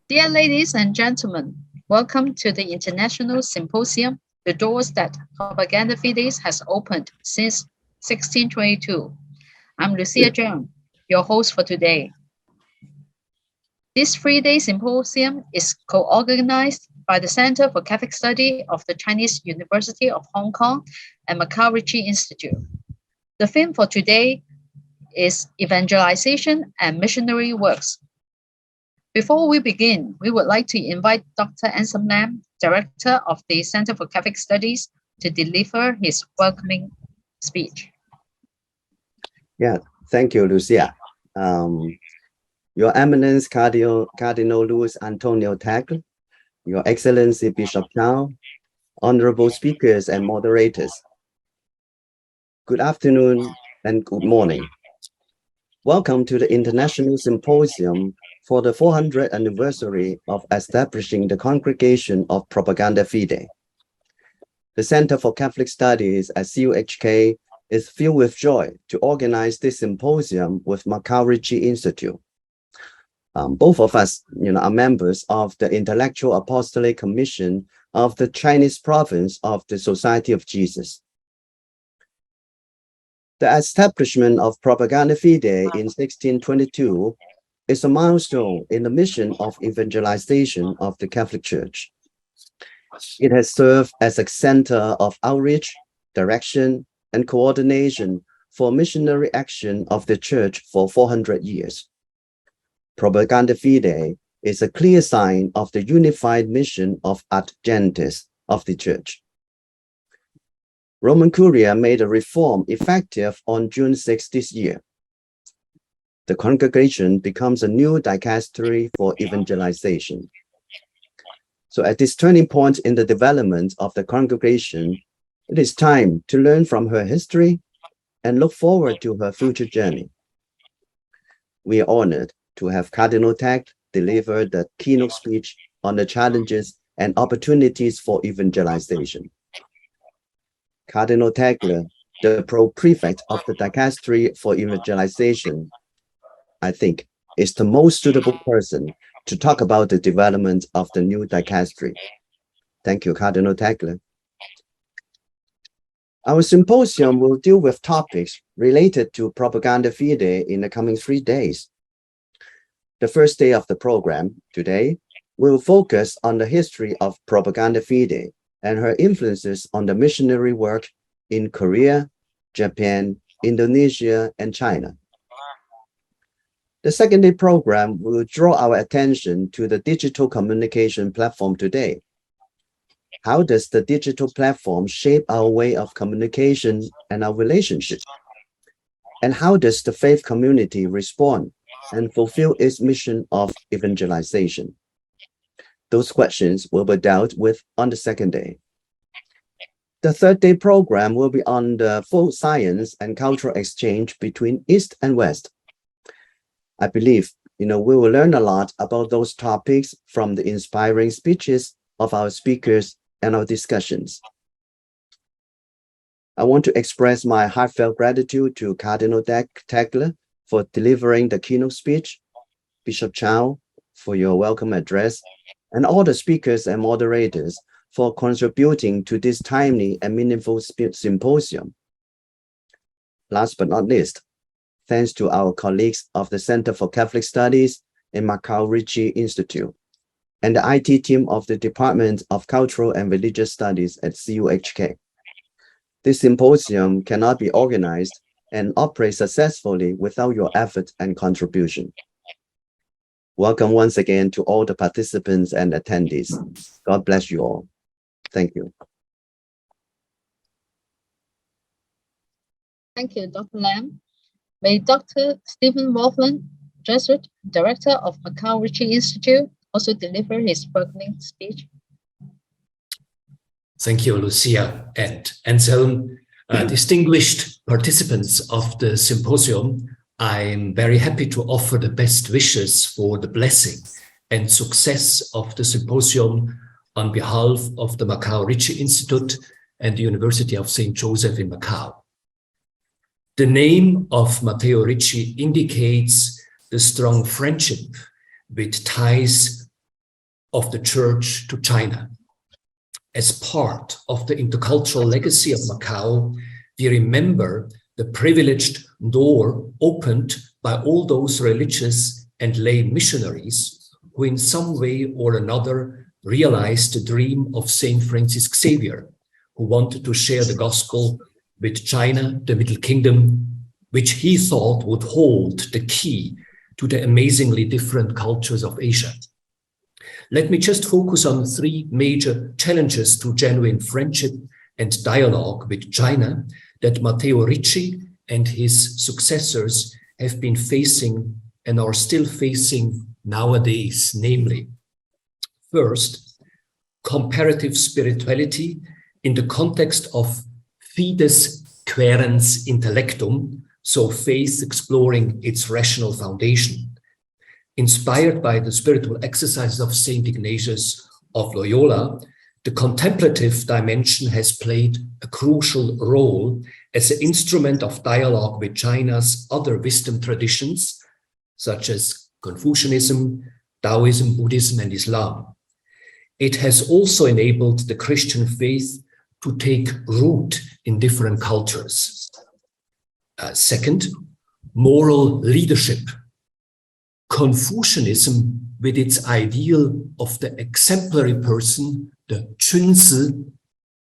Dear ladies and gentlemen, welcome to the International Symposium, the doors that Propaganda Fide has opened since 1622. I'm Lucia Zhang, your host for today. This three-day symposium is co-organized by the Center for Catholic Study of the Chinese University of Hong Kong and Macau Ritchie Institute. The theme for today is Evangelization and Missionary Works. Before we begin, we would like to invite Dr. Anselm Lam, Director of the Center for Catholic Studies, to deliver his welcoming speech. Yeah, thank you, Lucia. Your Eminence Cardinal Luis Antonio TAGLE, Your Excellency Bishop CHOW, honorable speakers and moderators. Good afternoon and good morning. Welcome to the International Symposium for the 400th anniversary of establishing the Congregation of Propaganda Fide. The Center for Catholic Studies at CUHK is filled with joy to organize this symposium with Macau Ritchie Institute. Both of us, are members of the Intellectual Apostolic Commission of the Chinese province of the Society of Jesus. The establishment of Propaganda Fide in 1622 is a milestone in the mission of evangelization of the Catholic Church. It has served as a center of outreach, direction, and coordination for missionary action of the Church for 400 years. Propaganda Fide is a clear sign of the unified mission of Ad Gentes of the Church. Roman Curia made a reform effective on June 6 this year. The congregation becomes a new dicastery for evangelization. So at this turning point in the development of the congregation, it is time to learn from her history and look forward to her future journey. We are honored to have Cardinal TAGLE deliver the keynote speech on the challenges and opportunities for evangelization. Cardinal TAGLE, the pro-prefect of the dicastery for evangelization, I think, is the most suitable person to talk about the development of the new dicastery. Thank you, Cardinal TAGLE. Our symposium will deal with topics related to Propaganda Fide in the coming 3 days. The first day of the program, today, will focus on the history of Propaganda Fide and her influences on the missionary work in Korea, Japan, Indonesia, and China. The second day program will draw our attention to the digital communication platform today. How does the digital platform shape our way of communication and our relationship? And how does the faith community respond and fulfill its mission of evangelization? Those questions will be dealt with on the second day. The third day program will be on the full science and cultural exchange between East and West. I believe, we will learn a lot about those topics from the inspiring speeches of our speakers and our discussions. I want to express my heartfelt gratitude to Cardinal TAGLE for delivering the keynote speech, Bishop CHOW for your welcome address, and all the speakers and moderators for contributing to this timely and meaningful symposium. Last but not least, thanks to our colleagues of the Center for Catholic Studies in Macau Ritchie Institute and the IT team of the Department of Cultural and Religious Studies at CUHK. This symposium cannot be organized and operate successfully without your effort and contribution. Welcome once again to all the participants and attendees. God bless you all. Thank you. Thank you, Dr. Lam. May Dr. Stephen Wolfland, Jesuit, Director of Macau Ritchie Institute, also deliver his welcoming speech. Thank you, Lucia and Anselm. Distinguished participants of the symposium, I'm very happy to offer the best wishes for the blessing and success of the symposium on behalf of the Macau Ritchie Institute and the University of St. Joseph in Macau. The name of Matteo Ritchie indicates the strong friendship which ties of the Church to China. As part of the intercultural legacy of Macau, we remember the privileged door opened by all those religious and lay missionaries who in some way or another realized the dream of Saint Francis Xavier, who wanted to share the gospel with China, the Middle Kingdom, which he thought would hold the key to the amazingly different cultures of Asia. Let me just focus on three major challenges to genuine friendship and dialogue with China that Matteo Ricci and his successors have been facing and are still facing nowadays, namely, first, comparative spirituality in the context of fides quaerens intellectum, so faith exploring its rational foundation. Inspired by the spiritual exercises of Saint Ignatius of Loyola, the contemplative dimension has played a crucial role as an instrument of dialogue with China's other wisdom traditions, such as Confucianism, Taoism, Buddhism, and Islam. It has also enabled the Christian faith to take root in different cultures. Second, moral leadership. Confucianism, with its ideal of the exemplary person, the Chunzi,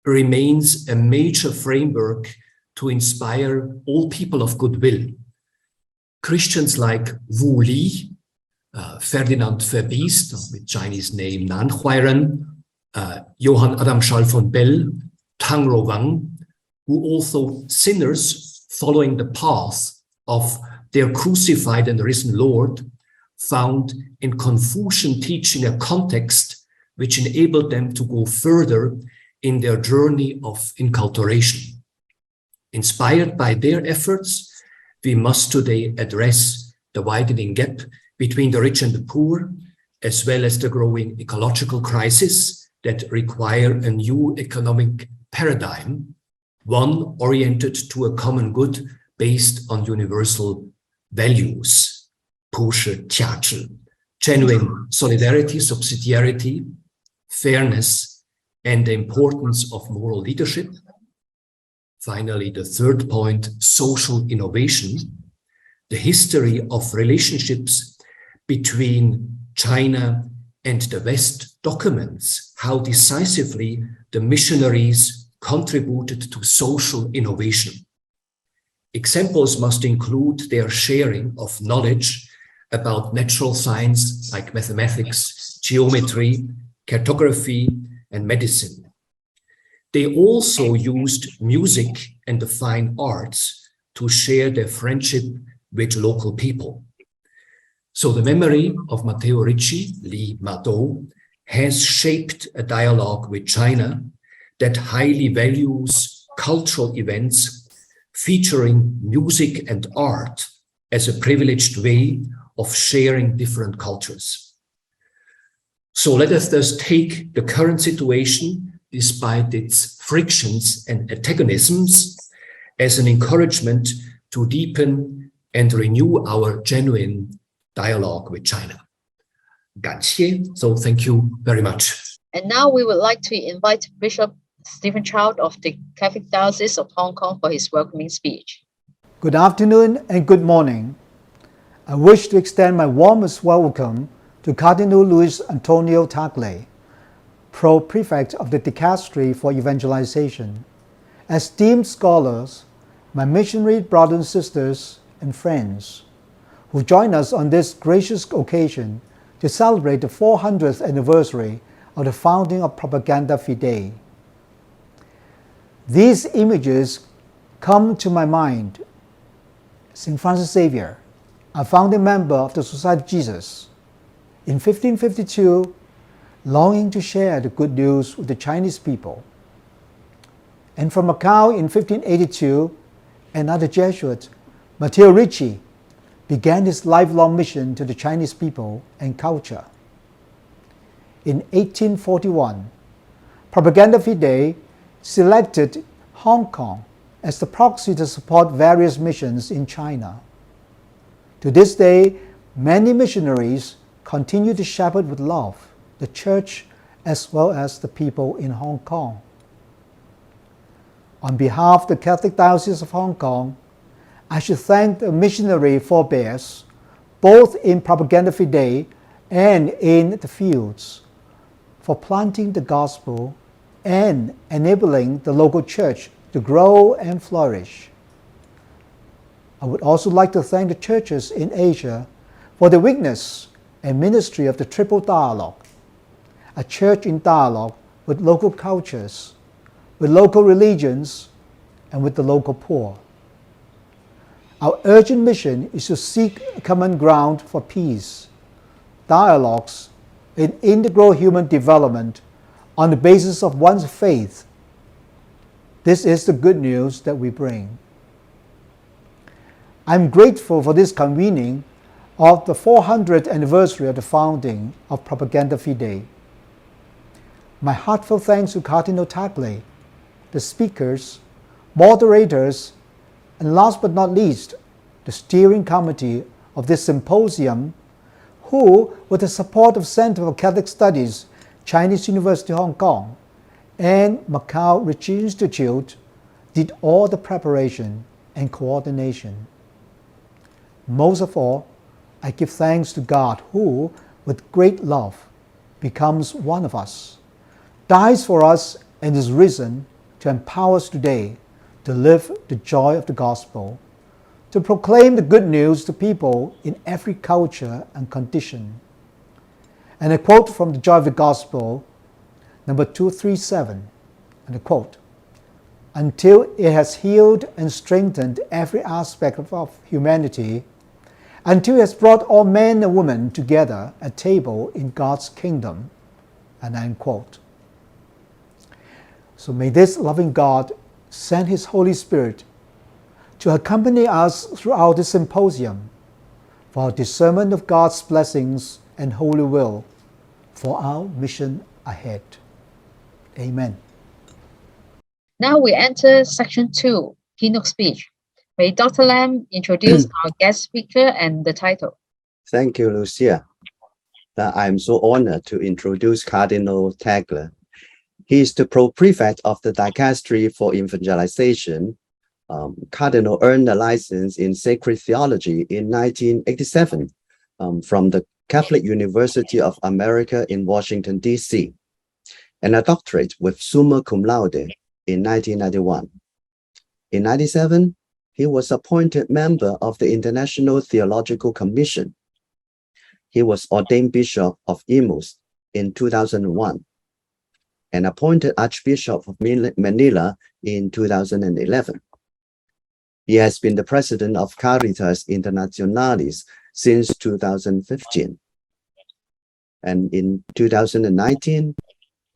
remains a major framework to inspire all people of goodwill. Christians like Wu Li, Ferdinand Verbiest, with Chinese name Nan Huairen, Johann Adam Schall von Bell, Tang Ro Wang, who also sinners following the path of their crucified and risen Lord, found in Confucian teaching a context which enabled them to go further in their journey of inculturation. Inspired by their efforts, we must today address the widening gap between the rich and the poor, as well as the growing ecological crisis that require a new economic paradigm, one oriented to a common good based on universal values. TAGLE, genuine solidarity, subsidiarity, fairness, and the importance of moral leadership. Finally, the third point, social innovation. The history of relationships between China and the West documents how decisively the missionaries contributed to social innovation. Examples must include their sharing of knowledge about natural science like mathematics, geometry, cartography, and medicine. They also used music and the fine arts to share their friendship with local people. So the memory of Matteo Ricci, Li Mado, has shaped a dialogue with China that highly values cultural events featuring music and art as a privileged way of sharing different cultures. So let us thus take the current situation, despite its frictions and antagonisms, as an encouragement to deepen and renew our genuine dialogue with China. 感谢. So thank you very much. And now we would like to invite Bishop Stephen CHOW of the Catholic Diocese of Hong Kong for his welcoming speech. Good afternoon and good morning. I wish to extend my warmest welcome to Cardinal Luis Antonio Tagle, Pro-Prefect of the Dicastery for Evangelization, esteemed scholars, my missionary brothers and sisters and friends, who join us on this gracious occasion to celebrate the 400th anniversary of the founding of Propaganda Fide. These images come to my mind. St. Francis Xavier, a founding member of the Society of Jesus, in 1552, longing to share the good news with the Chinese people. And from Macau in 1582, another Jesuit, Matteo Ricci, began his lifelong mission to the Chinese people and culture. In 1841, Propaganda Fide selected Hong Kong as the proxy to support various missions in China. To this day, many missionaries continue to shepherd with love the church, as well as the people in Hong Kong. On behalf of the Catholic Diocese of Hong Kong, I should thank the missionary forebears, both in Propaganda Fide and in the fields, for planting the gospel and enabling the local church to grow and flourish. I would also like to thank the churches in Asia for the witness and ministry of the Triple Dialogue, a church in dialogue with local cultures, with local religions, and with the local poor. Our urgent mission is to seek a common ground for peace, dialogues, and integral human development on the basis of one's faith. This is the good news that we bring. I'm grateful for this convening of the 400th anniversary of the founding of Propaganda Fide. My heartfelt thanks to Cardinal TAGLE, the speakers, moderators, and last but not least, the steering committee of this symposium, who, with the support of Center for Catholic Studies, Chinese University Hong Kong, and Macau Ritchie Institute, did all the preparation and coordination. Most of all, I give thanks to God who, with great love, becomes one of us, dies for us, and is risen to empower us today to live the joy of the gospel, to proclaim the good news to people in every culture and condition. And a quote from the Joy of the Gospel, number 237, and a quote, "Until it has healed and strengthened every aspect of humanity, until it has brought all men and women together at table in God's kingdom," and I unquote. So may this loving God send His Holy Spirit to accompany us throughout this symposium for our discernment of God's blessings and holy will for our mission ahead. Amen. Now we enter section 2, keynote speech. May Dr. Lam introduce our guest speaker and the title. Thank you, Lucia. I'm so honored to introduce Cardinal TAGLE. He is the Pro-Prefect of the Dicastery for Evangelization. Cardinal earned a license in Sacred Theology in 1987 from the Catholic University of America in Washington, D.C., and a doctorate with summa cum laude in 1991. In 1997, he was appointed member of the International Theological Commission. He was ordained Bishop of Imus in 2001 and appointed Archbishop of Manila in 2011. He has been the president of Caritas Internationalis since 2015. And in 2019,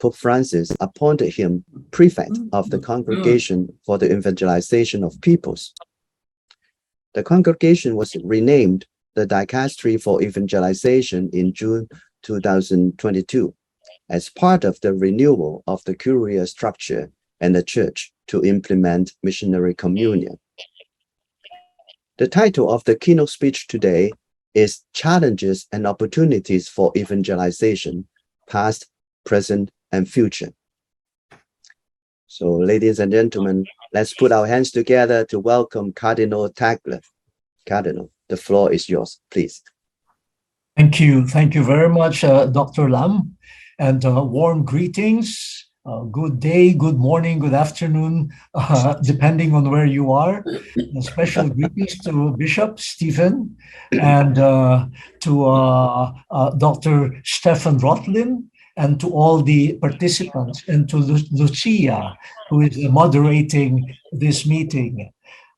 Pope Francis appointed him prefect of the Congregation for the Evangelization of Peoples. The congregation was renamed the Dicastery for Evangelization in June 2022 as part of the renewal of the Curia structure and the Church to implement missionary communion. The title of the keynote speech today is Challenges and Opportunities for Evangelization, Past, Present, and Future. So, ladies and gentlemen, let's put our hands together to welcome Cardinal TAGLE. Cardinal, the floor is yours, please. Thank you. Thank you very much, Dr. Lam, and warm greetings. Good day, good morning, good afternoon, depending on where you are. Special greetings to Bishop Stephen and to Dr. Stefan Rotlin, and to all the participants, and to Lucia, who is moderating this meeting.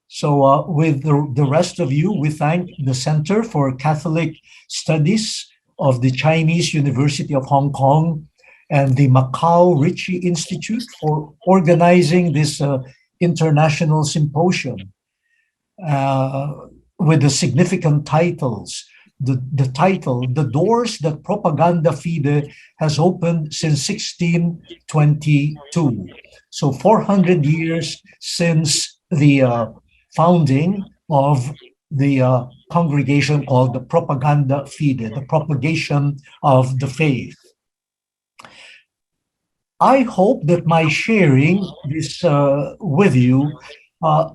So with the rest of you, we thank the Center for Catholic Studies of the Chinese University of Hong Kong and the Macau Ritchie Institute for organizing this international symposium with the significant titles. The title, "The Doors That Propaganda Fide Has Opened Since 1622." So 400 years since the founding of the congregation called the Propaganda Fide, the propagation of the faith. I hope that my sharing this with you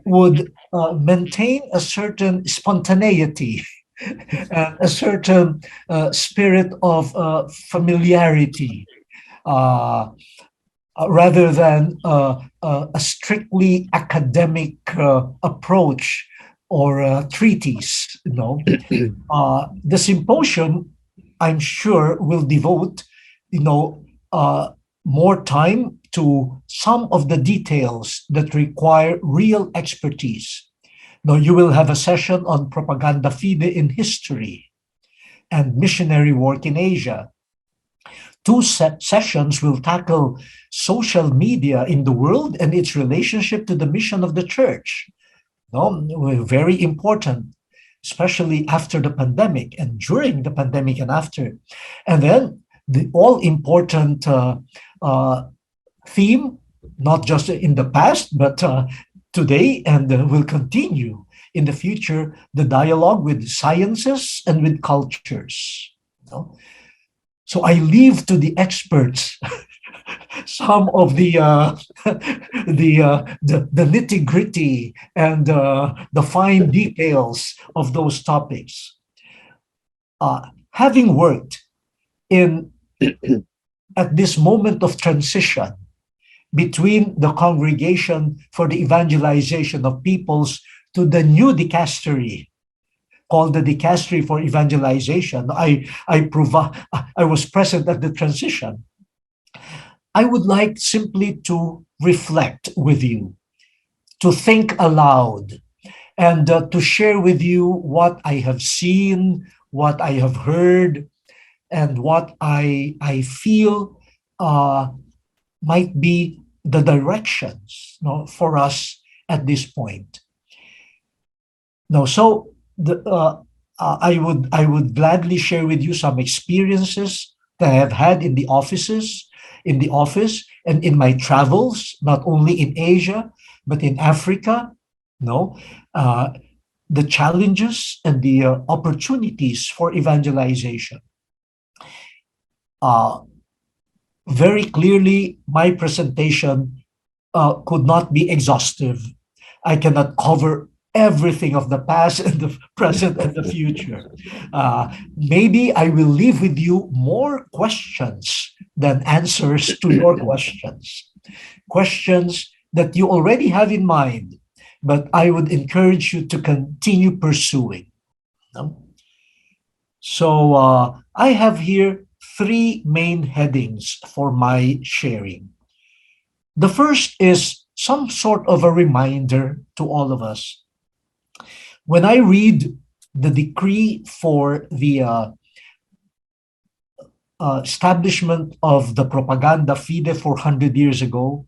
would maintain a certain spontaneity and a certain spirit of familiarity, uh, rather than a strictly academic approach or treatise. The symposium, I'm sure, will devote, more time to some of the details that require real expertise. Now, you will have a session on Propaganda Fide in history and missionary work in Asia. Two sessions will tackle social media in the world and its relationship to the mission of the church. Very important, especially after the pandemic and during the pandemic and after. And then the all-important theme, not just in the past, but today and will continue in the future, the dialogue with sciences and with cultures. So I leave to the experts some of the nitty gritty and the fine details of those topics. Having worked in at this moment of transition between the Congregation for the Evangelization of Peoples to the new dicastery called the Dicastery for Evangelization. I was present at the transition. I would like simply to reflect with you, to think aloud, and to share with you what I have seen, what I have heard, and what I feel might be the directions for us at this point. So I would gladly share with you some experiences that I have had in the office and in my travels, not only in Asia but in Africa. The challenges and the opportunities for evangelization. Very clearly, my presentation could not be exhaustive. I cannot cover everything of the past and the present and the future. Maybe I will leave with you more questions than answers to your questions. Questions that you already have in mind, but I would encourage you to continue pursuing. So I have here three main headings for my sharing. The first is some sort of a reminder to all of us. When I read the decree for the establishment of the Propaganda Fide 400 years ago,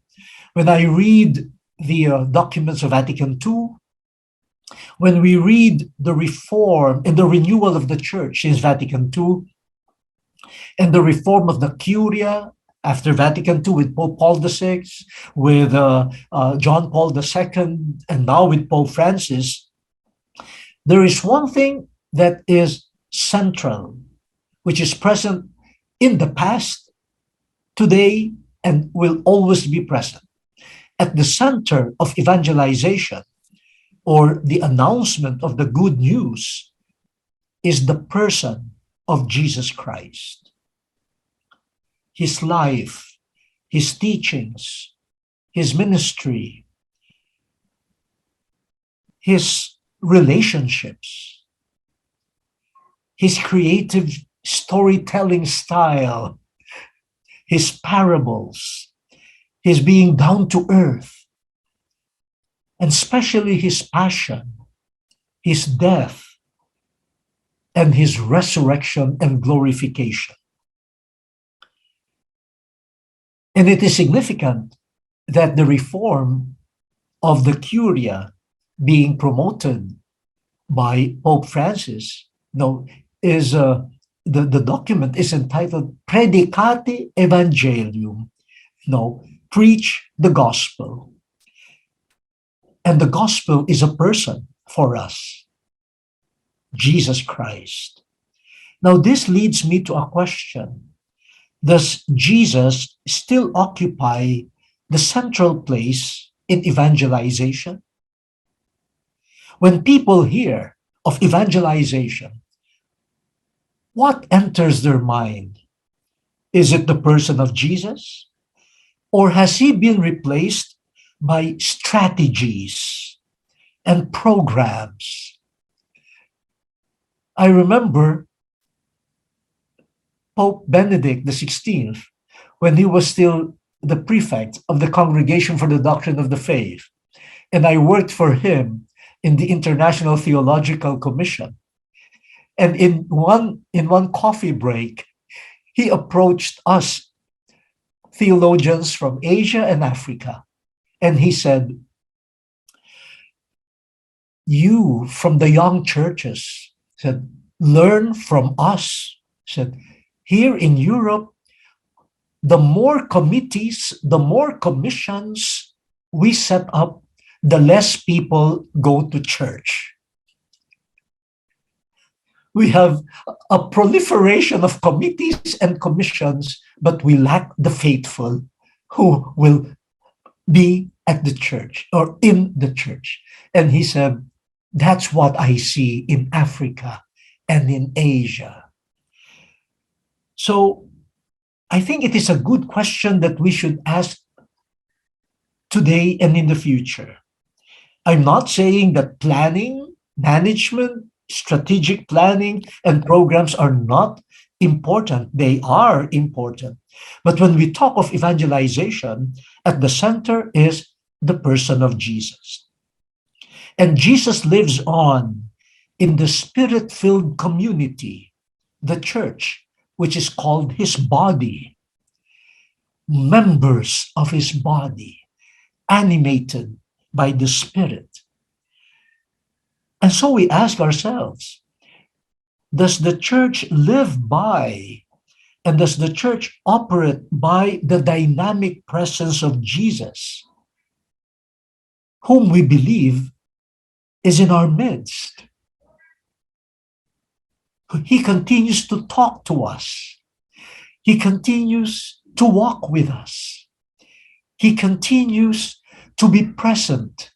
when I read the documents of Vatican II, when we read the reform and the renewal of the church since Vatican II, and the reform of the Curia after Vatican II with Pope Paul VI, with John Paul II, and now with Pope Francis, there is one thing that is central, which is present in the past, today, and will always be present. At the center of evangelization, or the announcement of the good news, is the person of Jesus Christ. His life, his teachings, his ministry, his relationships, his creative storytelling style, his parables, his being down to earth, and especially his passion, his death, and his resurrection and glorification. And it is significant that the reform of the Curia being promoted by Pope Francis, is the document is entitled Predicate Evangelium, preach the gospel. And the gospel is a person for us, Jesus Christ. Now, this leads me to a question. does Jesus still occupy the central place in evangelization? When people hear of evangelization, what enters their mind? Is it the person of Jesus? Or has he been replaced by strategies and programs? I remember Pope Benedict XVI, when he was still the prefect of the Congregation for the Doctrine of the Faith, and I worked for him in the International Theological Commission. And in one coffee break, he approached us theologians from Asia and Africa, and he said, "You from the young churches," said, "learn from us." Said, "Here in Europe, the more committees, the more commissions we set up, the less people go to church. We have a proliferation of committees and commissions, but we lack the faithful who will be at the church or in the church." And he said, "That's what I see in Africa and in Asia." So I think it is a good question that we should ask today and in the future. I'm not saying that planning, management, strategic planning, and programs are not important. They are important. But when we talk of evangelization, at the center is the person of Jesus. And Jesus lives on in the spirit-filled community, the church, which is called his body, members of his body, animated by the Spirit. And so we ask ourselves, does the church live by and does the church operate by the dynamic presence of Jesus, whom we believe is in our midst? He continues to talk to us. He continues to walk with us. He continues to be present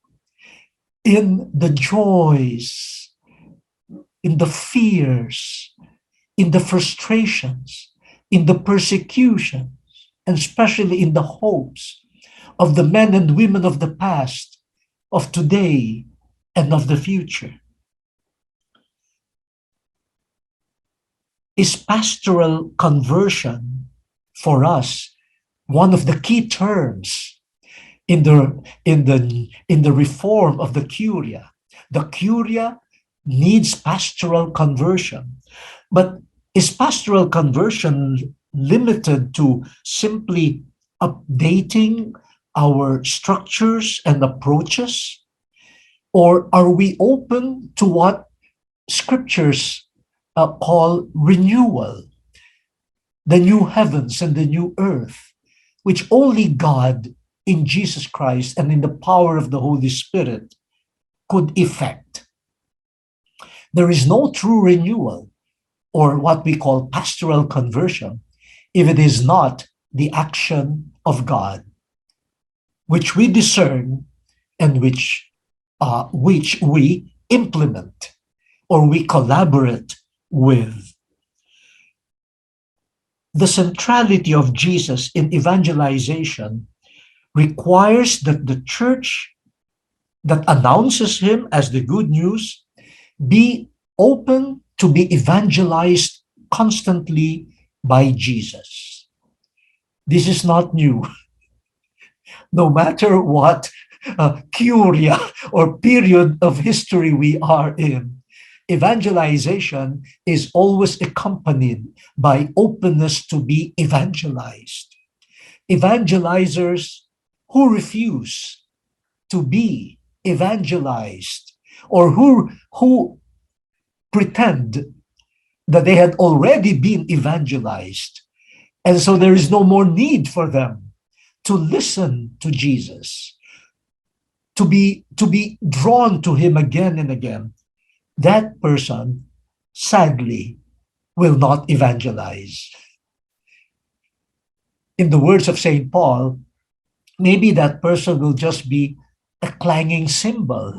in the joys, in the fears, in the frustrations, in the persecutions, and especially in the hopes of the men and women of the past, of today, and of the future. Is pastoral conversion for us one of the key terms in the reform of the Curia? The Curia needs pastoral conversion, but is pastoral conversion limited to simply updating our structures and approaches, or are we open to what scriptures call renewal, the new heavens and the new earth, which only God in Jesus Christ and in the power of the Holy Spirit could effect? There is no true renewal, or what we call pastoral conversion, if it is not the action of God, which we discern and which we implement or we collaborate with. The centrality of Jesus in evangelization requires that the church that announces him as the good news be open to be evangelized constantly by Jesus. This is not new. No matter what curia or period of history we are in, evangelization is always accompanied by openness to be evangelized. Evangelizers who refuse to be evangelized or who pretend that they had already been evangelized, and so there is no more need for them to listen to Jesus, to be drawn to him again and again. That person, sadly, will not evangelize. in the words of St. Paul, maybe that person will just be a clanging cymbal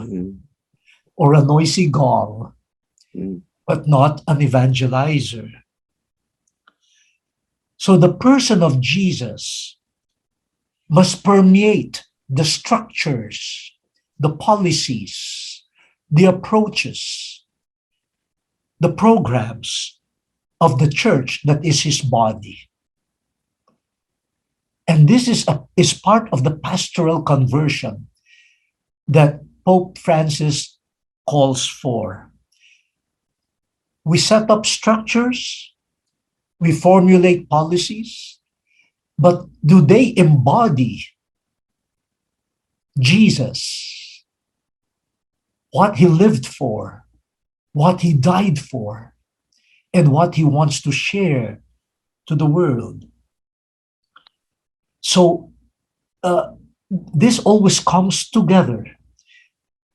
or a noisy gong, but not an evangelizer. So the person of Jesus must permeate the structures, the policies, the approaches, the programs of the church that is his body. And this is part of the pastoral conversion that Pope Francis calls for. We set up structures, we formulate policies, but do they embody Jesus, what he lived for, what he died for, and what he wants to share to the world? So this always comes together.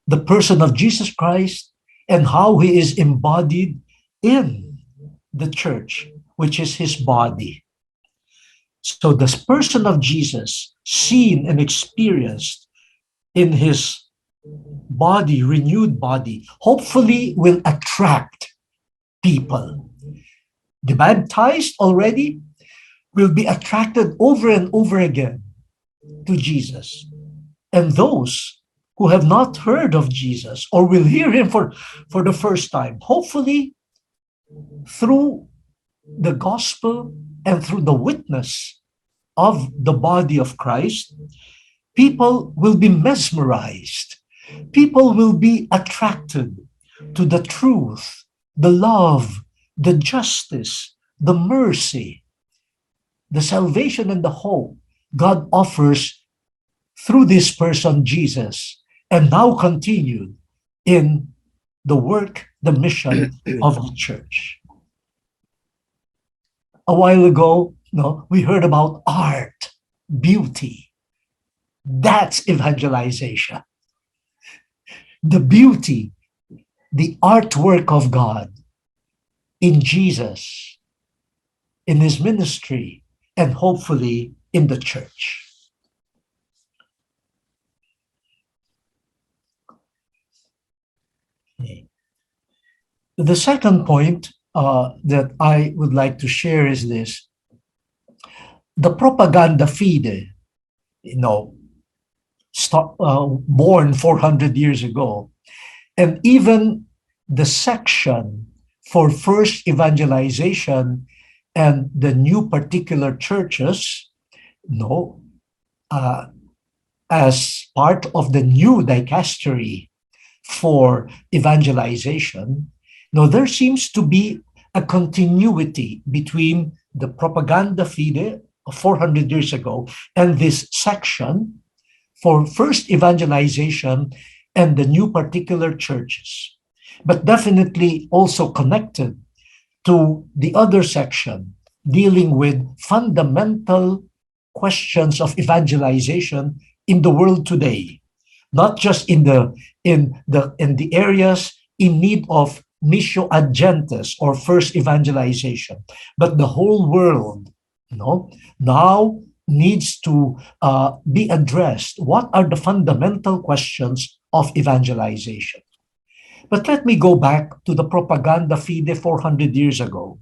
The person of Jesus Christ and how he is embodied in the church, which is his body. So the person of Jesus, seen and experienced in his body, renewed body, hopefully will attract people. The baptized already will be attracted over and over again to Jesus. And those who have not heard of Jesus or will hear him for the first time, hopefully through the gospel and through the witness of the body of Christ, people will be mesmerized. People will be attracted to the truth, the love, the justice, the mercy, the salvation and the hope God offers through this person, Jesus, and now continued in the work, the mission of the church. A while ago, we heard about art, beauty. That's evangelization. The beauty, the artwork of God in Jesus, in his ministry, and hopefully in the church. Okay. The second point that I would like to share is this. The Propaganda Fide, born 400 years ago, and even the section for first evangelization and the new particular churches, as part of the new dicastery for evangelization, there seems to be a continuity between the Propaganda Fide of 400 years ago and this section for first evangelization and the new particular churches, but definitely also connected to the other section dealing with fundamental questions of evangelization in the world today, not just in the areas in need of missio ad gentes or first evangelization, but the whole world now needs to be addressed. What are the fundamental questions of evangelization? But let me go back to the Propaganda Fide 400 years ago.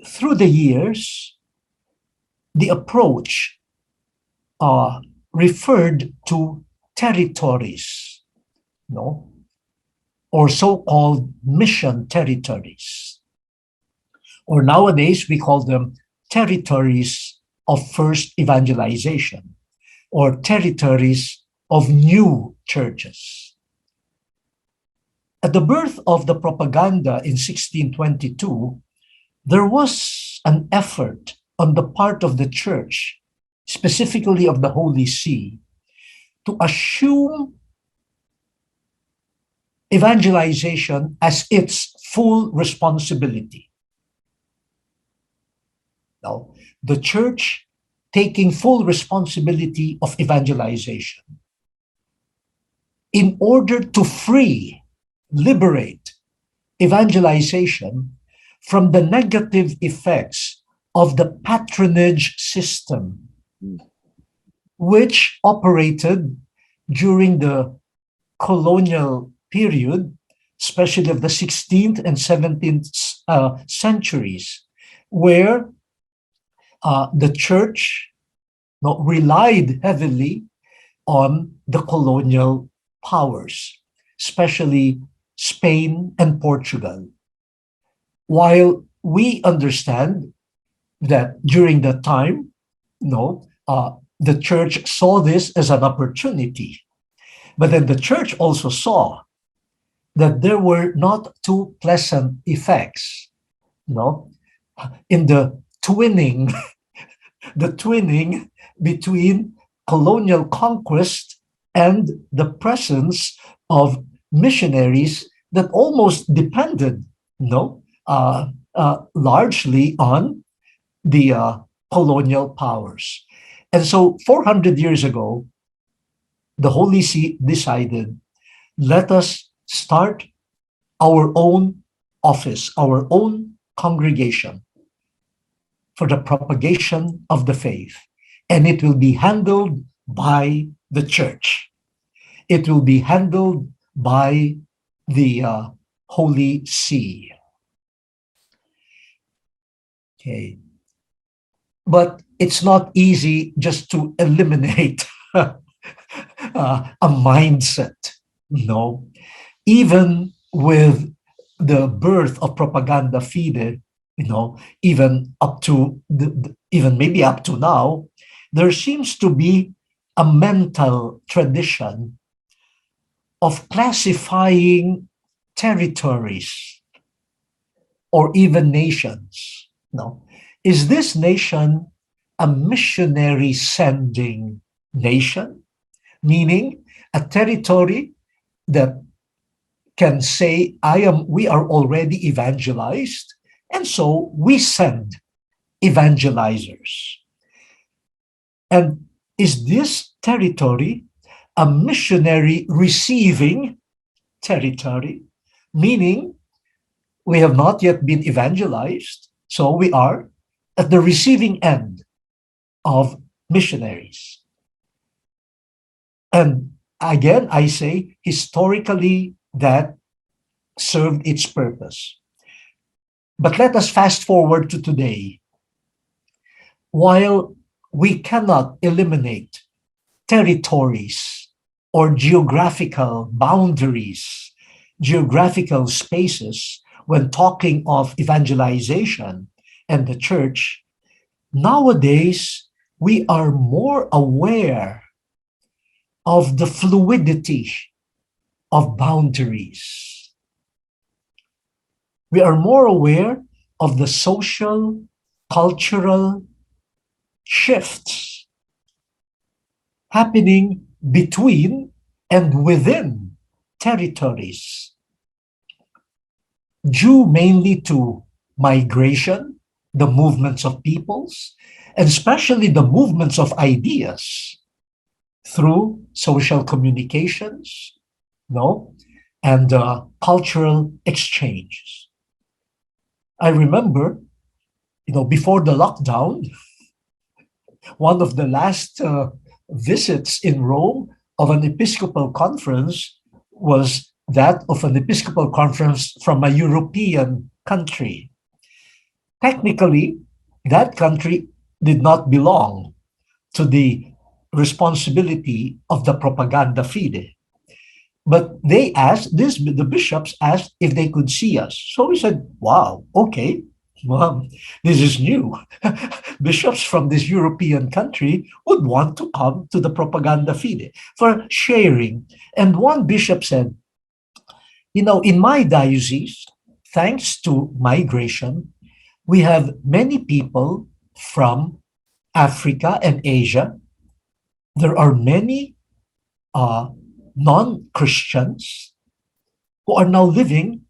Through the years, the approach referred to territories, or so-called mission territories. Or nowadays, we call them territories of first evangelization, or territories of new churches. At the birth of the propaganda in 1622, there was an effort on the part of the church, specifically of the Holy See, to assume evangelization as its full responsibility. Now, the church taking full responsibility of evangelization in order to liberate evangelization from the negative effects of the patronage system, which operated during the colonial period, especially of the 16th and 17th centuries, where the church relied heavily on the colonial powers, especially Spain and Portugal. While we understand that during that time, the church saw this as an opportunity, but then the church also saw that there were not too pleasant effects, in the twinning, the twinning between colonial conquest and the presence of missionaries that almost depended, largely on the colonial powers. And so 400 years ago, the Holy See decided, let us start our own office, our own congregation for the propagation of the faith. And it will be handled by the church. It will be handled by the Holy See. Okay. But it's not easy just to eliminate a mindset. No. Even with the birth of Propaganda Fide, even up to even maybe up to now, there seems to be a mental tradition of classifying territories or even nations. Is this nation a missionary sending nation? Meaning a territory that can say, we are already evangelized, and so we send evangelizers. And is this territory a missionary receiving territory? Meaning we have not yet been evangelized, so we are at the receiving end of missionaries. And again, I say, historically, that served its purpose. But let us fast forward to today. While we cannot eliminate territories or geographical boundaries, geographical spaces, when talking of evangelization and the church, nowadays we are more aware of the fluidity of boundaries. We are more aware of the social, cultural shifts happening between and within territories, due mainly to migration, the movements of peoples, and especially the movements of ideas through social communications, and cultural exchanges. I remember, before the lockdown, one of the last visits in Rome of an Episcopal conference was that of an Episcopal conference from a European country. Technically, that country did not belong to the responsibility of the Propaganda Fide. But they asked, the bishops asked if they could see us. So we said, wow, okay, well, this is new. Bishops from this European country would want to come to the Propaganda Fide for sharing. And one bishop said, in my diocese, thanks to migration, we have many people from Africa and Asia. There are many non-Christians who are now living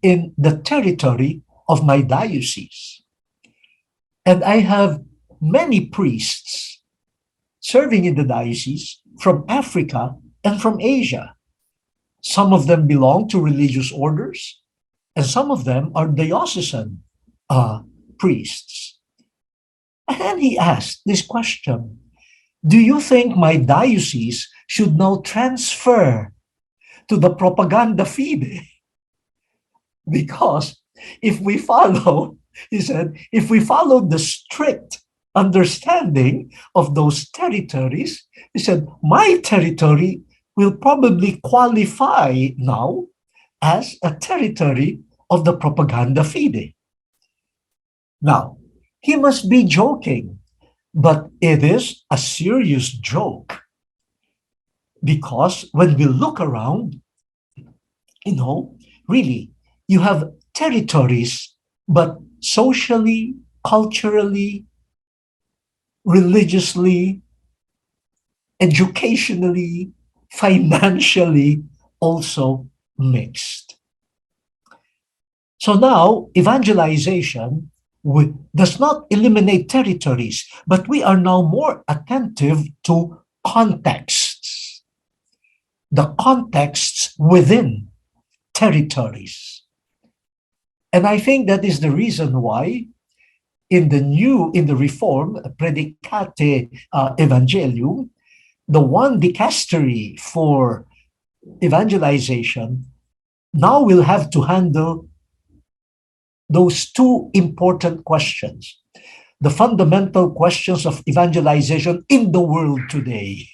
in the territory of my diocese. And I have many priests serving in the diocese from Africa and from Asia. Some of them belong to religious orders, and some of them are diocesan priests. And he asked this question: do you think my diocese should now transfer to the Propaganda Fide? Because if we follow, he said, if we follow the strict understanding of those territories, he said, my territory will probably qualify now as a territory of the Propaganda Fide. Now, he must be joking, but it is a serious joke, because when we look around, really, you have territories, but socially, culturally, religiously, educationally, financially, also mixed. So now, evangelization does not eliminate territories, but we are now more attentive to contexts, the contexts within territories. And I think that is the reason why in the Reform, Predicate Evangelium, the one dicastery for evangelization now will have to handle those two important questions, the fundamental questions of evangelization in the world today.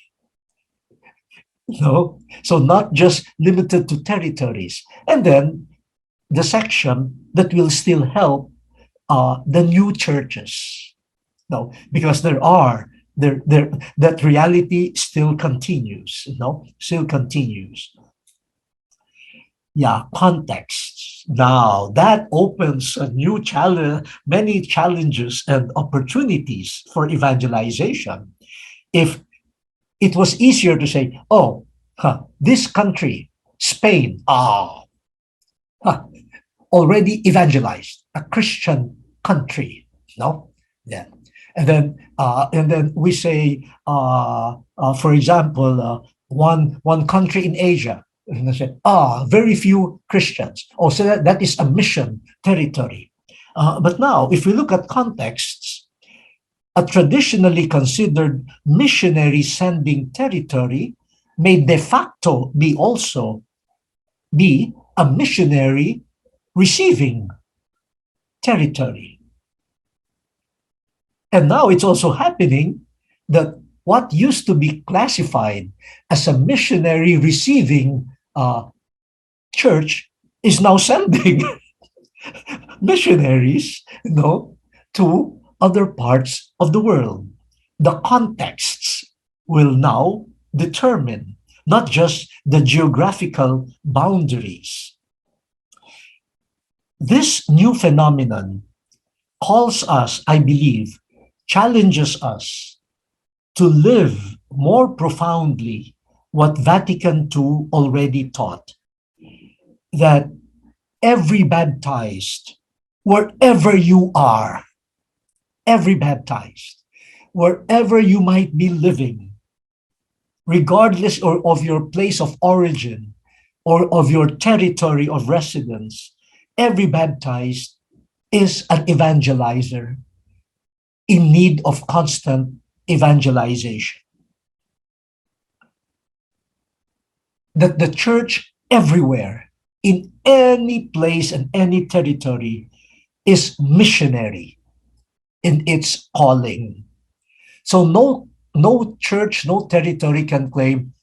So not just limited to territories. And then the section that will still help the new churches. Because that reality still continues, still continues. Yeah, contexts. Now that opens a new challenge, many challenges and opportunities for evangelization. If it was easier to say, this country, Spain, already evangelized, a Christian country, yeah. And then we say, for example, one country in Asia, and they say, very few Christians. So that is a mission territory. But now, if we look at contexts, a traditionally considered missionary sending territory may de facto be a missionary receiving territory. And now it's also happening that what used to be classified as a missionary receiving church is now sending missionaries, to other parts of the world. The contexts will now determine not just the geographical boundaries. This new phenomenon calls us, I believe, challenges us to live more profoundly what Vatican II already taught, that every baptized, wherever you are, every baptized, wherever you might be living, regardless of your place of origin or of your territory of residence, every baptized is an evangelizer in need of constant evangelization. That the church everywhere, in any place and any territory, is missionary in its calling. So no church, no territory can claim,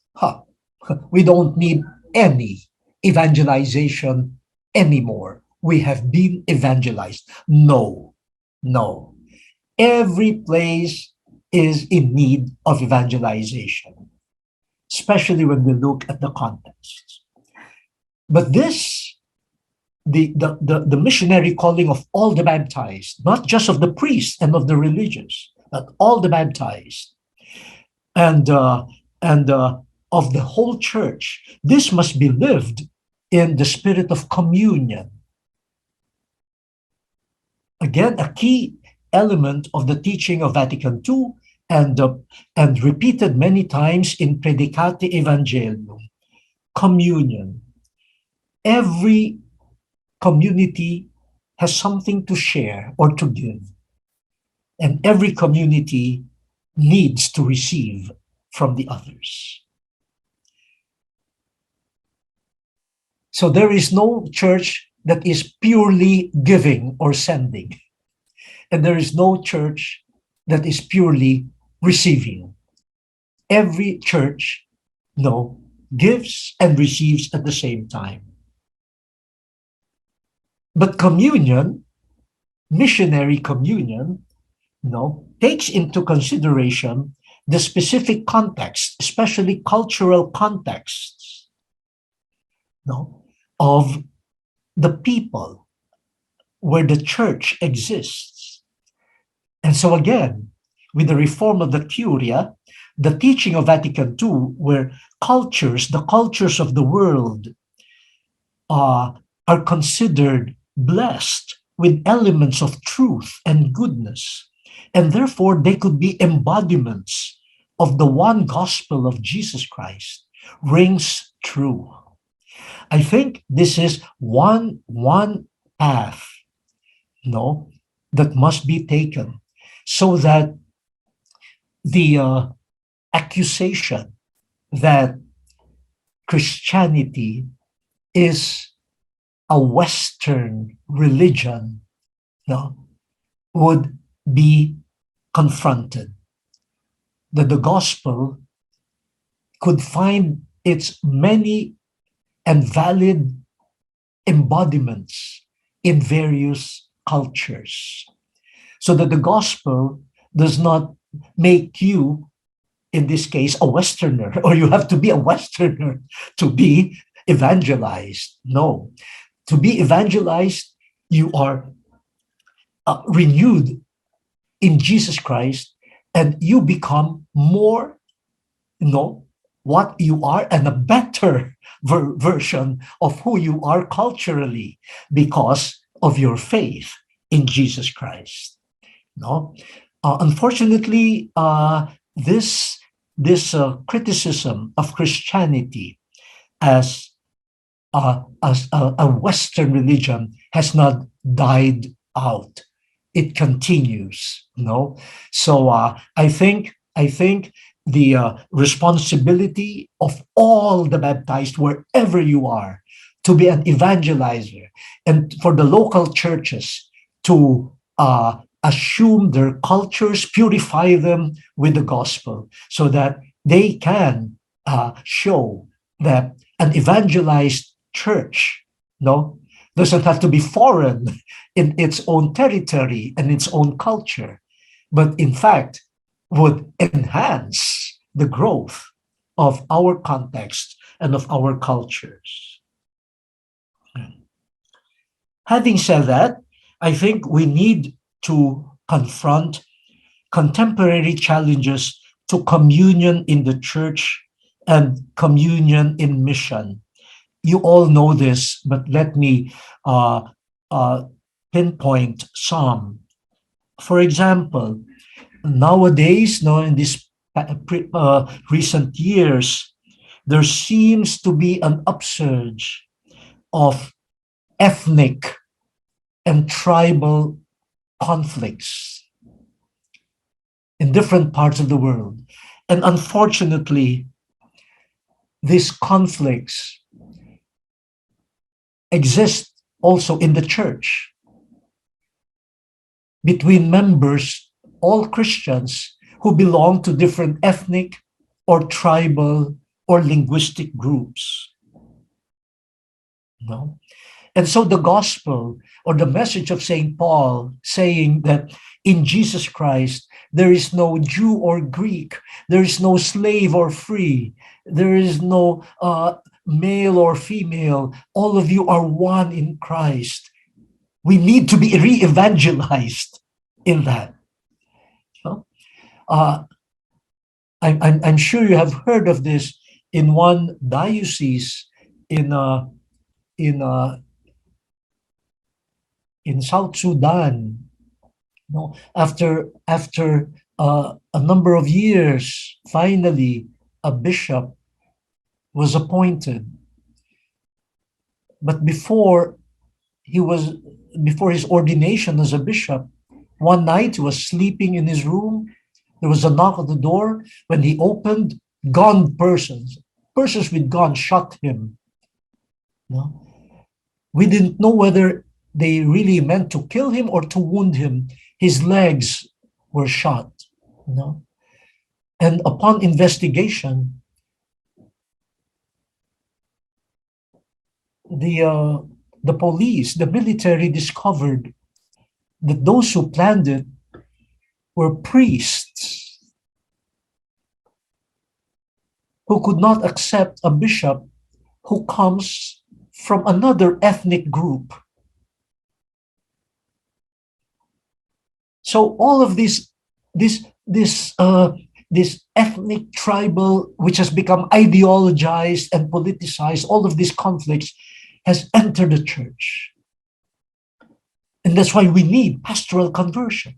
we don't need any evangelization anymore. We have been evangelized. No. Every place is in need of evangelization, especially when we look at the context. But this, the missionary calling of all the baptized, not just of the priests and of the religious, but all the baptized, and of the whole church, this must be lived in the spirit of communion. Again, a key element of the teaching of Vatican II and repeated many times in Predicate Evangelium, communion. Every community has something to share or to give, and every community needs to receive from the others. So there is no church that is purely giving or sending, and there is no church that is purely receiving. Every church, gives and receives at the same time. But communion, missionary communion, takes into consideration the specific context, especially cultural contexts, of the people where the church exists. And so again, with the reform of the Curia, the teaching of Vatican II, where the cultures of the world are considered blessed with elements of truth and goodness, and therefore they could be embodiments of the one gospel of Jesus Christ, rings true. I think this is one path, that must be taken, so that the accusation that Christianity is a Western religion, would be confronted. That the gospel could find its many and valid embodiments in various cultures. So that the gospel does not make you, in this case, a Westerner, or you have to be a Westerner to be evangelized. No. To be evangelized, you are renewed in Jesus Christ, and you become more, what you are, and a better version of who you are culturally because of your faith in Jesus Christ. Unfortunately, this criticism of Christianity as a Western religion has not died out. It continues. So I think the responsibility of all the baptized, wherever you are, to be an evangelizer, and for the local churches to assume their cultures, purify them with the gospel, so that they can show that an evangelized church doesn't have to be foreign in its own territory and its own culture, but in fact would enhance the growth of our context and of our cultures. Having said that, I think we need to confront contemporary challenges to communion in the church and communion in mission. You all know this, but let me pinpoint some. For example, nowadays, in these recent years, there seems to be an upsurge of ethnic and tribal conflicts in different parts of the world. And unfortunately, these conflicts exist also in the church between members, all Christians, who belong to different ethnic or tribal or linguistic groups. And so the gospel, or the message of St. Paul, saying that in Jesus Christ, there is no Jew or Greek, there is no slave or free, there is no male or female, all of you are one in Christ. We need to be re-evangelized in that. I'm sure you have heard of this in one diocese in South Sudan. After a number of years, finally a bishop was appointed. But before before his ordination as a bishop, one night he was sleeping in his room. There was a knock at the door. When he opened, persons with guns shot him. No? We didn't know whether they really meant to kill him or to wound him. His legs were shot. No? And upon investigation, the police, the military discovered that those who planned it were priests who could not accept a bishop who comes from another ethnic group. So all of this ethnic tribal, which has become ideologized and politicized, all of these conflicts has entered the church. And that's why we need pastoral conversion.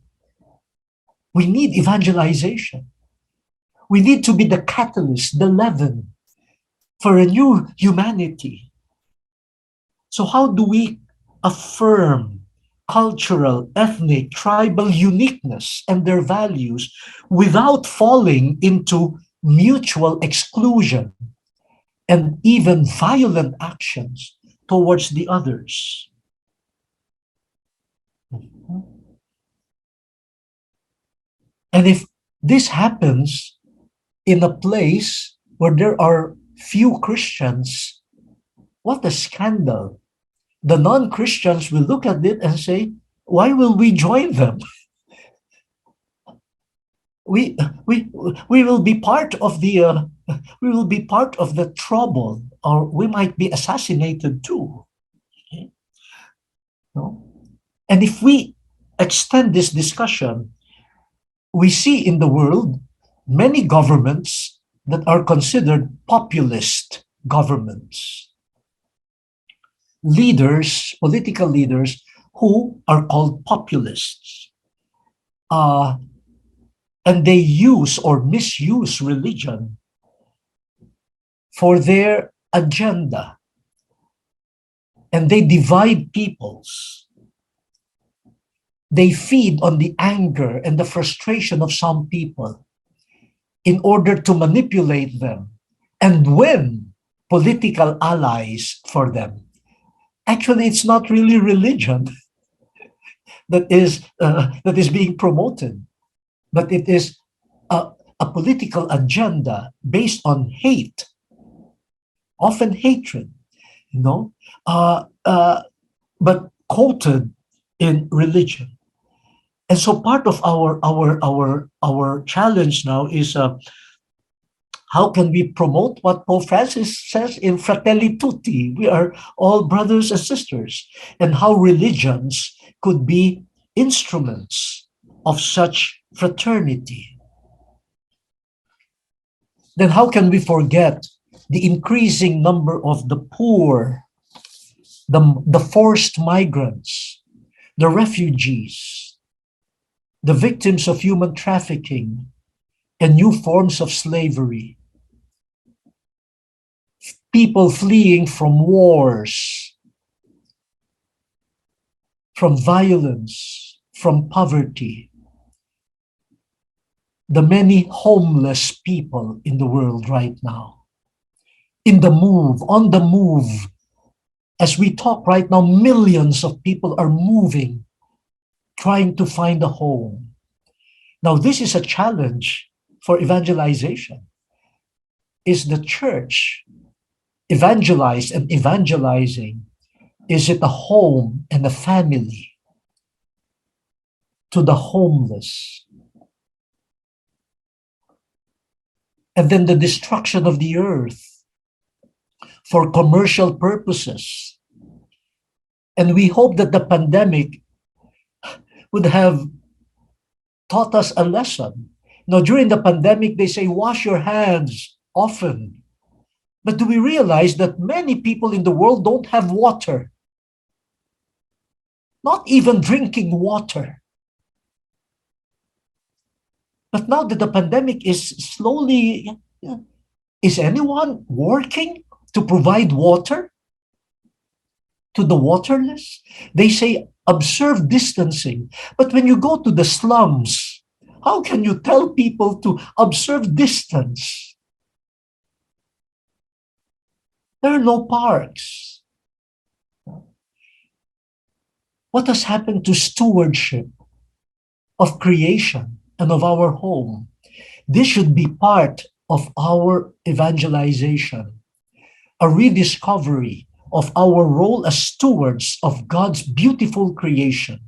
We need evangelization. We need to be the catalyst, the leaven for a new humanity. So how do we affirm cultural, ethnic, tribal uniqueness and their values without falling into mutual exclusion and even violent actions towards the others? And if this happens in a place where there are few Christians, what a scandal. The non-Christians will look at it and say, why will we join them? We will be part of the trouble, or we might be assassinated too. Okay? No? And if we extend this discussion, we see in the world many governments that are considered populist governments. Leaders, political leaders, who are called populists. And they use or misuse religion for their agenda. And they divide peoples. They feed on the anger and the frustration of some people in order to manipulate them and win political allies for them. Actually, it's not really religion that is being promoted, but it is a political agenda based on hate, often hatred, but quoted in religion. And so part of our challenge now is how can we promote what Pope Francis says in Fratelli Tutti? We are all brothers and sisters. And how religions could be instruments of such fraternity. Then how can we forget the increasing number of the poor, the forced migrants, the refugees, the victims of human trafficking and new forms of slavery, people fleeing from wars, from violence, from poverty, the many homeless people in the world right now, on the move. As we talk right now, millions of people are moving, trying to find a home. Now, this is a challenge for evangelization. Is the church evangelized and evangelizing? Is it a home and a family to the homeless? And then the destruction of the earth for commercial purposes. And we hope that the pandemic would have taught us a lesson. Now, during the pandemic, they say, wash your hands often. But do we realize that many people in the world don't have water? Not even drinking water. But now that the pandemic is slowly, is anyone working to provide water? to the waterless? They say, observe distancing. But when you go to the slums, how can you tell people to observe distance? There are no parks. What has happened to stewardship of creation and of our home? This should be part of our evangelization, a rediscovery of our role as stewards of God's beautiful creation.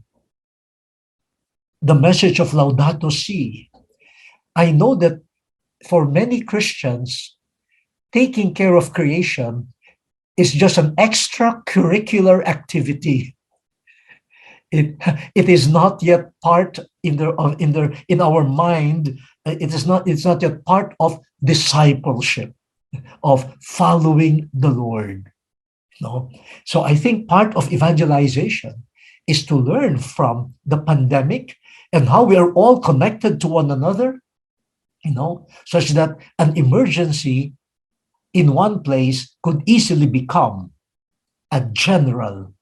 The message of Laudato Si. I know that for many Christians, taking care of creation is just an extracurricular activity. It is not yet part in our mind. It's not yet part of discipleship, of following the Lord. No. So I think part of evangelization is to learn from the pandemic and how we are all connected to one another, such that an emergency in one place could easily become a general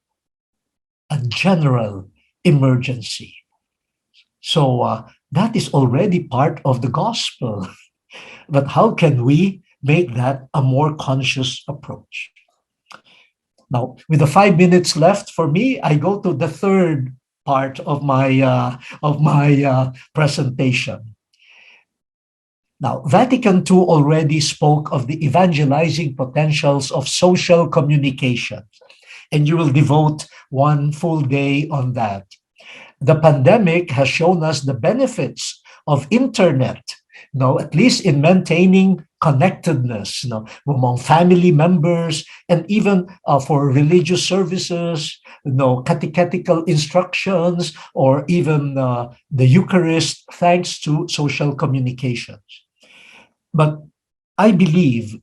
emergency. So that is already part of the gospel. But how can we make that a more conscious approach? Now, with the 5 minutes left for me, I go to the third part of my presentation. Now, Vatican II already spoke of the evangelizing potentials of social communication, and you will devote one full day on that. The pandemic has shown us the benefits of internet, at least in maintaining connectedness, among family members, and even for religious services, catechetical instructions, or even the Eucharist, thanks to social communications. But I believe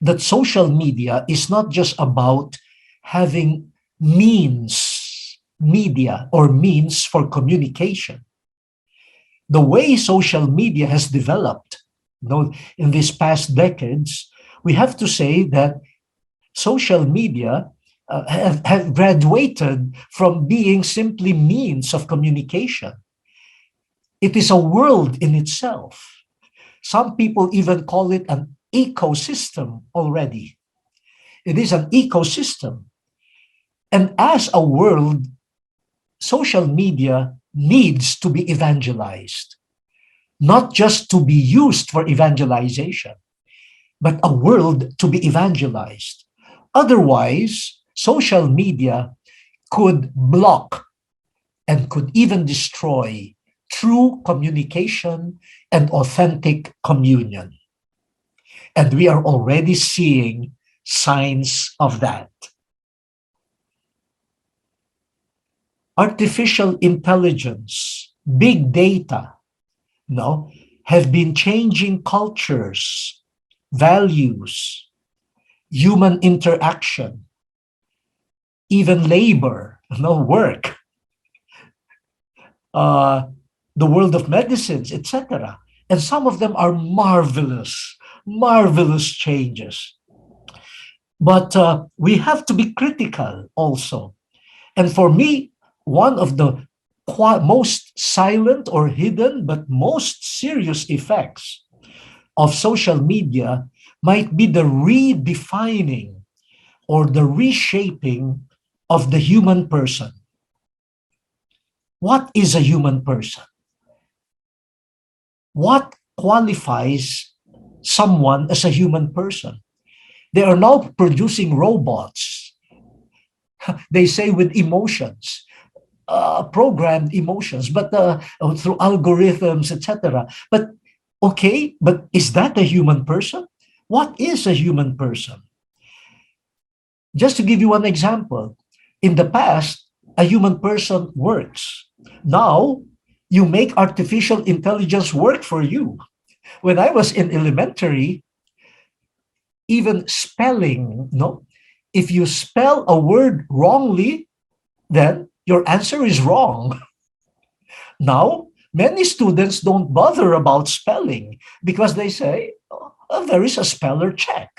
that social media is not just about having media or means for communication. The way social media has developed, in these past decades, we have to say that social media have graduated from being simply means of communication. It is a world in itself. Some people even call it an ecosystem already. It is an ecosystem. And as a world, social media needs to be evangelized, not just to be used for evangelization, but a world to be evangelized. Otherwise, social media could block and could even destroy true communication and authentic communion. And we are already seeing signs of that. Artificial intelligence, big data, have been changing cultures, values, human interaction, even labor, work, the world of medicines, etc. And some of them are marvelous changes. But we have to be critical also. And for me, one of the most silent or hidden but most serious effects of social media might be the redefining or the reshaping of the human person. What is a human person? What qualifies someone as a human person? They are now producing robots, they say with emotions, programmed emotions, but through algorithms, etc. But is that a human person? What is a human person? Just to give you one example, in the past, a human person works. Now, you make artificial intelligence work for you. When I was in elementary, even spelling, if you spell a word wrongly, then your answer is wrong. Now, many students don't bother about spelling because they say, there is a speller check.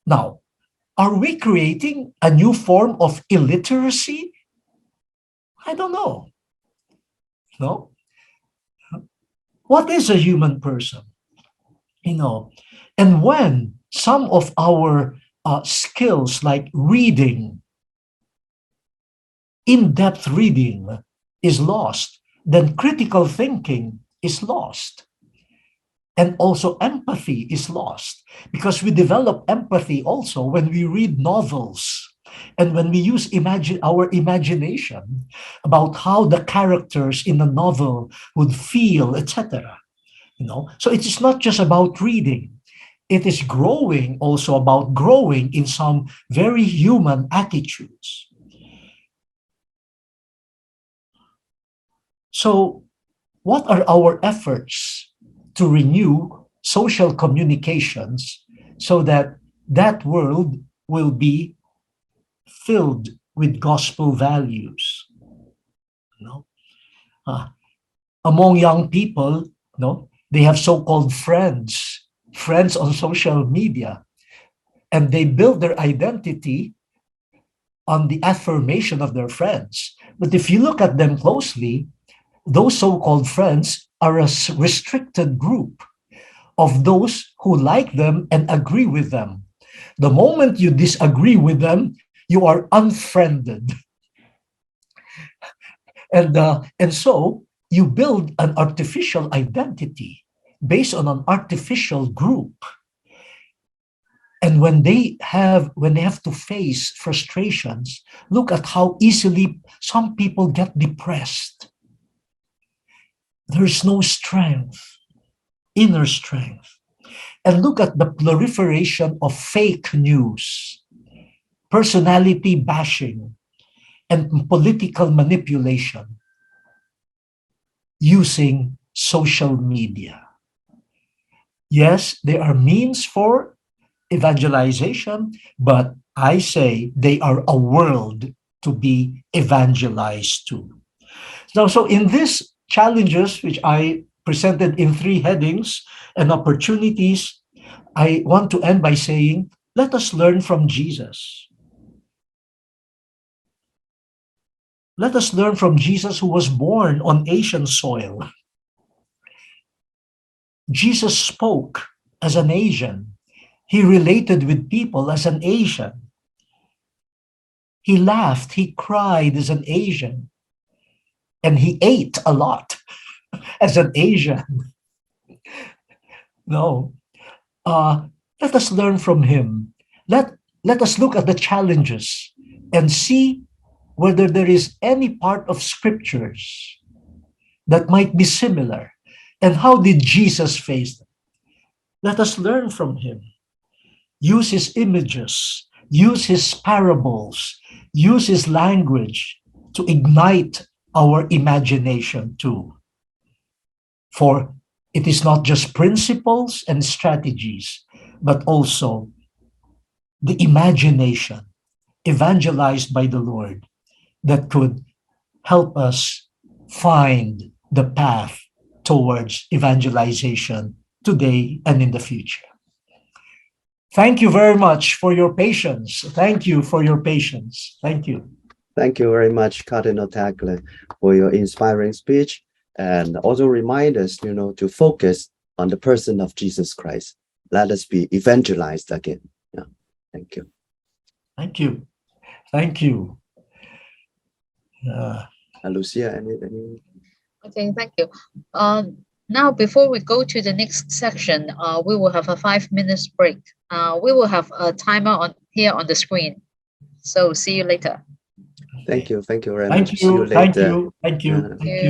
Now, Are we creating a new form of illiteracy? I don't know. No? What is a human person? And when some of our skills like reading, in-depth reading is lost, then critical thinking is lost. And also empathy is lost, because we develop empathy also when we read novels and when we use our imagination about how the characters in a novel would feel, etc. So it is not just about reading. It is also about growing in some very human attitudes. So what are our efforts to renew social communications so that that world will be filled with gospel values? Among young people, they have so-called friends on social media, and they build their identity on the affirmation of their friends. But if you look at them closely, those so-called friends are a restricted group of those who like them and agree with them. The moment you disagree with them, you are unfriended. And so you build an artificial identity based on an artificial group. And when they have to face frustrations, look at how easily some people get depressed. There's no strength, inner strength. And look at the proliferation of fake news, personality bashing, and political manipulation using social media. Yes, there are means for evangelization, but I say they are a world to be evangelized to. Now, so in these challenges, which I presented in 3 headings and opportunities, I want to end by saying, let us learn from Jesus. Let us learn from Jesus, who was born on Asian soil. Jesus spoke as an Asian. He related with people as an Asian. He laughed, he cried as an Asian. And he ate a lot as an Asian. No. Let us learn from him. Let us look at the challenges and see whether there is any part of scriptures that might be similar. And how did Jesus face them? Let us learn from him. Use his images, use his parables, use his language to ignite our imagination too. For it is not just principles and strategies, but also the imagination evangelized by the Lord that could help us find the path towards evangelization today and in the future. Thank you very much for your patience. Thank you for your patience. Thank you. Thank you very much, Cardinal TAGLE, for your inspiring speech, and also remind us, to focus on the person of Jesus Christ. Let us be evangelized again. Yeah. Thank you. Thank you. Thank you. Lucia, any? Okay, thank you. Now, before we go to the next section, we will have a 5 minutes break. We will have a timer here on the screen. So see you later. Thank you. Thank you very Thank much. See you you. later. Thank you. Thank you. Thank you.